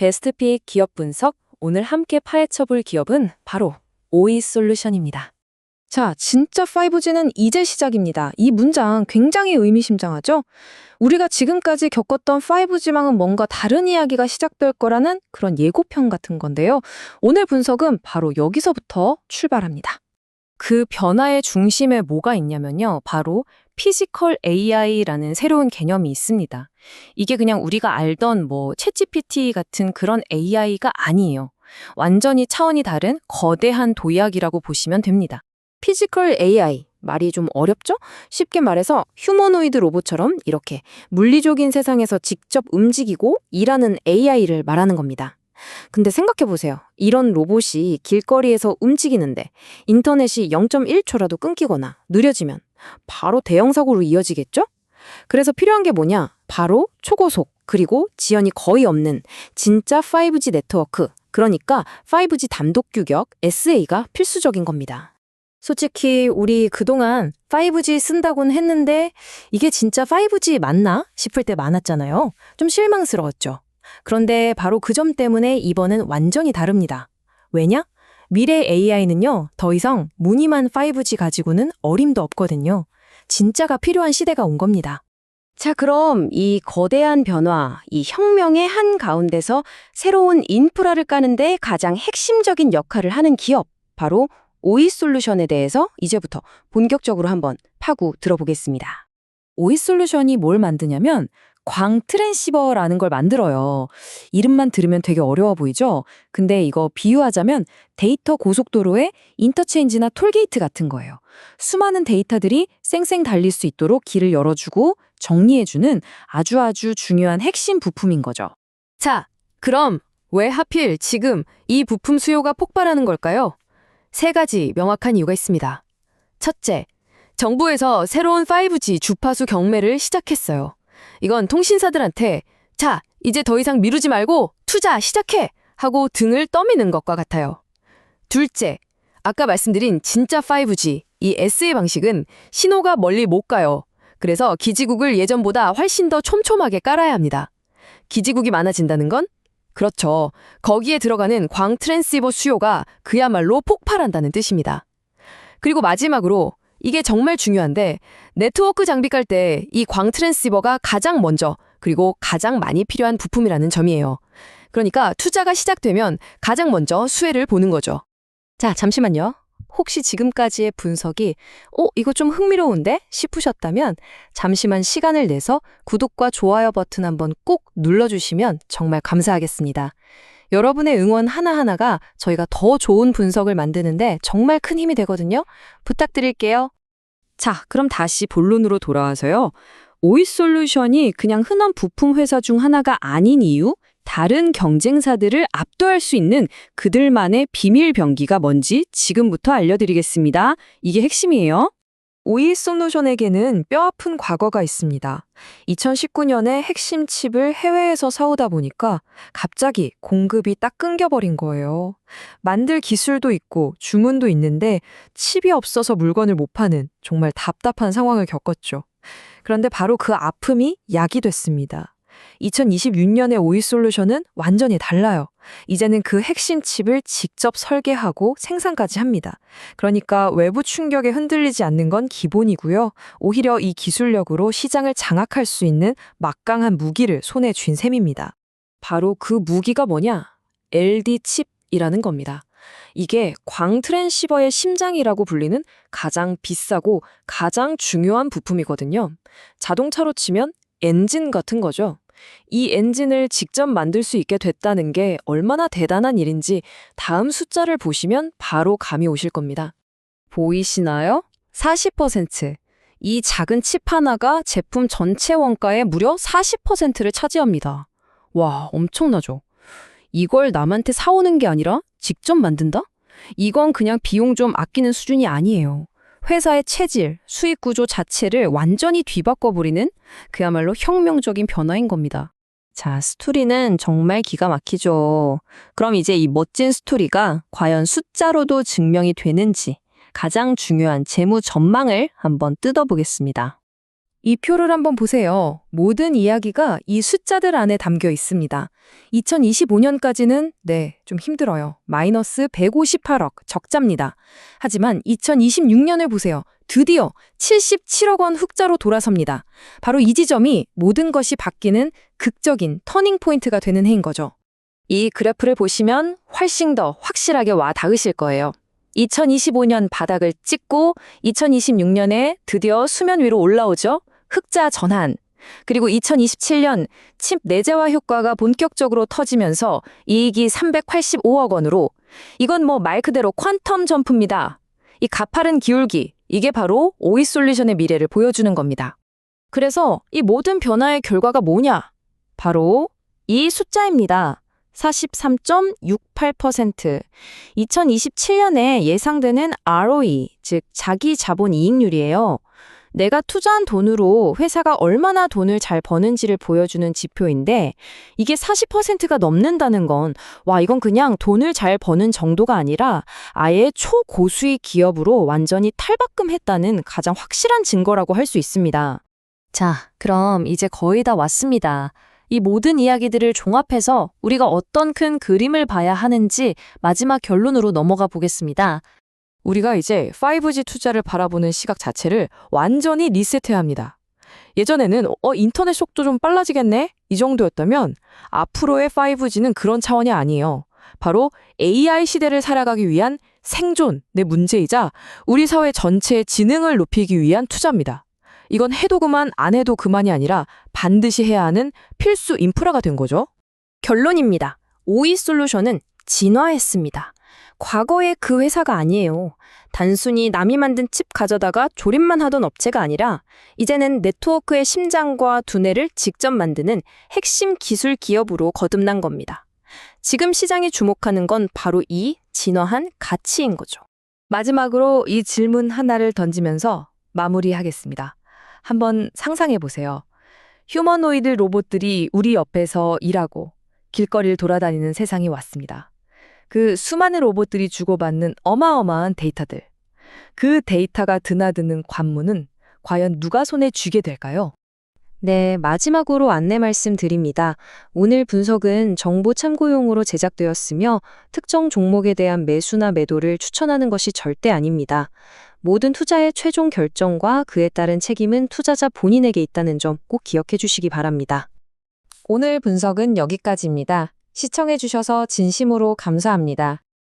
베스트픽 기업 분석, 오늘 함께 파헤쳐볼 기업은 바로 오이솔루션입니다. 자, 진짜 5G는 이제 시작입니다. 이 문장 굉장히 의미심장하죠? 우리가 지금까지 겪었던 5G망은 뭔가 다른 이야기가 시작될 거라는 그런 예고편 같은 건데요. 오늘 분석은 바로 여기서부터 출발합니다. 그 변화의 중심에 뭐가 있냐면요. 바로 피지컬 AI라는 새로운 개념이 있습니다. 이게 그냥 우리가 알던 챗GPT 같은 그런 AI가 아니에요. 완전히 차원이 다른 거대한 도약이라고 보시면 됩니다. 피지컬 AI, 말이 좀 어렵죠? 쉽게 말해서 휴머노이드 로봇처럼 이렇게 물리적인 세상에서 직접 움직이고 일하는 AI를 말하는 겁니다. 근데 생각해보세요. 이런 로봇이 길거리에서 움직이는데 인터넷이 0.1초라도 끊기거나 느려지면 바로 대형 사고로 이어지겠죠? 그래서 필요한 게 뭐냐? 바로 초고속, 그리고 지연이 거의 없는 진짜 5G 네트워크, 그러니까 5G 단독 규격 SA가 필수적인 겁니다. 솔직히 우리 그동안 5G 쓴다고는 했는데 이게 진짜 5G 맞나 싶을 때 많았잖아요. 좀 실망스러웠죠. 그런데 바로 그 점 때문에 이번엔 완전히 다릅니다. 왜냐? 미래 AI는요, 더 이상 무늬만 5G 가지고는 어림도 없거든요. 진짜가 필요한 시대가 온 겁니다. 자, 그럼 이 거대한 변화, 이 혁명의 한가운데서 새로운 인프라를 까는데 가장 핵심적인 역할을 하는 기업, 바로 오이솔루션에 대해서 이제부터 본격적으로 한번 파고 들어보겠습니다. 오이솔루션이 뭘 만드냐면 광 트랜시버라는 걸 만들어요. 이름만 들으면 되게 어려워 보이죠? 근데 이거 비유하자면 데이터 고속도로의 인터체인지나 톨게이트 같은 거예요. 수많은 데이터들이 쌩쌩 달릴 수 있도록 길을 열어주고 정리해주는 아주 중요한 핵심 부품인 거죠. 자, 그럼 왜 하필 지금 이 부품 수요가 폭발하는 걸까요? 세 가지 명확한 이유가 있습니다. 첫째, 정부에서 새로운 5G 주파수 경매를 시작했어요. 이건 통신사들한테 자, 이제 더 이상 미루지 말고 투자 시작해! 하고 등을 떠미는 것과 같아요. 둘째, 아까 말씀드린 진짜 5G, 이 SA 방식은 신호가 멀리 못 가요. 그래서 기지국을 예전보다 훨씬 더 촘촘하게 깔아야 합니다. 기지국이 많아진다는 건? 그렇죠. 거기에 들어가는 광 트랜시버 수요가 그야말로 폭발한다는 뜻입니다. 그리고 마지막으로 이게 정말 중요한데 네트워크 장비 깔 때 이 광 트랜시버가 가장 먼저 그리고 가장 많이 필요한 부품이라는 점이에요. 그러니까 투자가 시작되면 가장 먼저 수혜를 보는 거죠. 자, 잠시만요. 혹시 지금까지의 분석이 이거 좀 흥미로운데? 싶으셨다면 잠시만 시간을 내서 구독과 좋아요 버튼 한번 꼭 눌러주시면 정말 감사하겠습니다. 여러분의 응원 하나하나가 저희가 더 좋은 분석을 만드는데 정말 큰 힘이 되거든요. 부탁드릴게요. 자, 그럼 다시 본론으로 돌아와서요. 오이솔루션이 그냥 흔한 부품 회사 중 하나가 아닌 이유, 다른 경쟁사들을 압도할 수 있는 그들만의 비밀 병기가 뭔지 지금부터 알려드리겠습니다. 이게 핵심이에요. 오이솔루션에게는 뼈아픈 과거가 있습니다. 2019년에 핵심 칩을 해외에서 사오다 보니까 갑자기 공급이 딱 끊겨버린 거예요. 만들 기술도 있고 주문도 있는데 칩이 없어서 물건을 못 파는 정말 답답한 상황을 겪었죠. 그런데 바로 그 아픔이 약이 됐습니다. 2026년의 오이솔루션은 완전히 달라요. 이제는 그 핵심 칩을 직접 설계하고 생산까지 합니다. 그러니까 외부 충격에 흔들리지 않는 건 기본이고요. 오히려 이 기술력으로 시장을 장악할 수 있는 막강한 무기를 손에 쥔 셈입니다. 바로 그 무기가 뭐냐? LD 칩이라는 겁니다. 이게 광 트랜시버의 심장이라고 불리는 가장 비싸고 가장 중요한 부품이거든요. 자동차로 치면 엔진 같은 거죠. 이 엔진을 직접 만들 수 있게 됐다는 게 얼마나 대단한 일인지 다음 숫자를 보시면 바로 감이 오실 겁니다. 보이시나요? 40%. 이 작은 칩 하나가 제품 전체 원가의 무려 40%를 차지합니다. 와, 엄청나죠? 이걸 남한테 사오는 게 아니라 직접 만든다? 이건 그냥 비용 좀 아끼는 수준이 아니에요. 회사의 체질, 수익 구조 자체를 완전히 뒤바꿔버리는 그야말로 혁명적인 변화인 겁니다. 자, 스토리는 정말 기가 막히죠. 그럼 이제 이 멋진 스토리가 과연 숫자로도 증명이 되는지 가장 중요한 재무 전망을 한번 뜯어보겠습니다. 이 표를 한번 보세요. 모든 이야기가 이 숫자들 안에 담겨 있습니다. 2025년까지는 좀 힘들어요. 마이너스 158억 적자입니다. 하지만 2026년을 보세요. 드디어 77억 원 흑자로 돌아섭니다. 바로 이 지점이 모든 것이 바뀌는 극적인 터닝 포인트가 되는 해인 거죠. 이 그래프를 보시면 훨씬 더 확실하게 와 닿으실 거예요. 2025년 바닥을 찍고 2026년에 드디어 수면 위로 올라오죠. 흑자 전환. 그리고 2027년 칩 내재화 효과가 본격적으로 터지면서 이익이 385억 원으로 이건 뭐 말 그대로 퀀텀 점프입니다. 이 가파른 기울기, 이게 바로 오이솔루션의 미래를 보여주는 겁니다. 그래서 이 모든 변화의 결과가 뭐냐? 바로 이 숫자입니다. 43.68%. 2027년에 예상되는 ROE, 즉 자기 자본 이익률이에요. 내가 투자한 돈으로 회사가 얼마나 돈을 잘 버는지를 보여주는 지표인데 이게 40%가 넘는다는 건 이건 그냥 돈을 잘 버는 정도가 아니라 아예 초고수익 기업으로 완전히 탈바꿈했다는 가장 확실한 증거라고 할 수 있습니다. 자, 그럼 이제 거의 다 왔습니다. 이 모든 이야기들을 종합해서 우리가 어떤 큰 그림을 봐야 하는지 마지막 결론으로 넘어가 보겠습니다. 우리가 이제 5G 투자를 바라보는 시각 자체를 완전히 리셋해야 합니다. 예전에는 인터넷 속도 좀 빨라지겠네? 이 정도였다면 앞으로의 5G는 그런 차원이 아니에요. 바로 AI 시대를 살아가기 위한 생존의 문제이자 우리 사회 전체의 지능을 높이기 위한 투자입니다. 이건 해도 그만, 안 해도 그만이 아니라 반드시 해야 하는 필수 인프라가 된 거죠. 결론입니다. 오이솔루션은 진화했습니다. 과거의 그 회사가 아니에요. 단순히 남이 만든 칩 가져다가 조립만 하던 업체가 아니라 이제는 네트워크의 심장과 두뇌를 직접 만드는 핵심 기술 기업으로 거듭난 겁니다. 지금 시장이 주목하는 건 바로 이 진화한 가치인 거죠. 마지막으로 이 질문 하나를 던지면서 마무리하겠습니다. 한번 상상해 보세요. 휴머노이드 로봇들이 우리 옆에서 일하고 길거리를 돌아다니는 세상이 왔습니다. 그 수많은 로봇들이 주고받는 어마어마한 데이터들. 그 데이터가 드나드는 관문은 과연 누가 손에 쥐게 될까요? 네, 마지막으로 안내 말씀드립니다. 오늘 분석은 정보 참고용으로 제작되었으며 특정 종목에 대한 매수나 매도를 추천하는 것이 절대 아닙니다. 모든 투자의 최종 결정과 그에 따른 책임은 투자자 본인에게 있다는 점 꼭 기억해 주시기 바랍니다. 오늘 분석은 여기까지입니다. 시청해 주셔서 진심으로 감사합니다.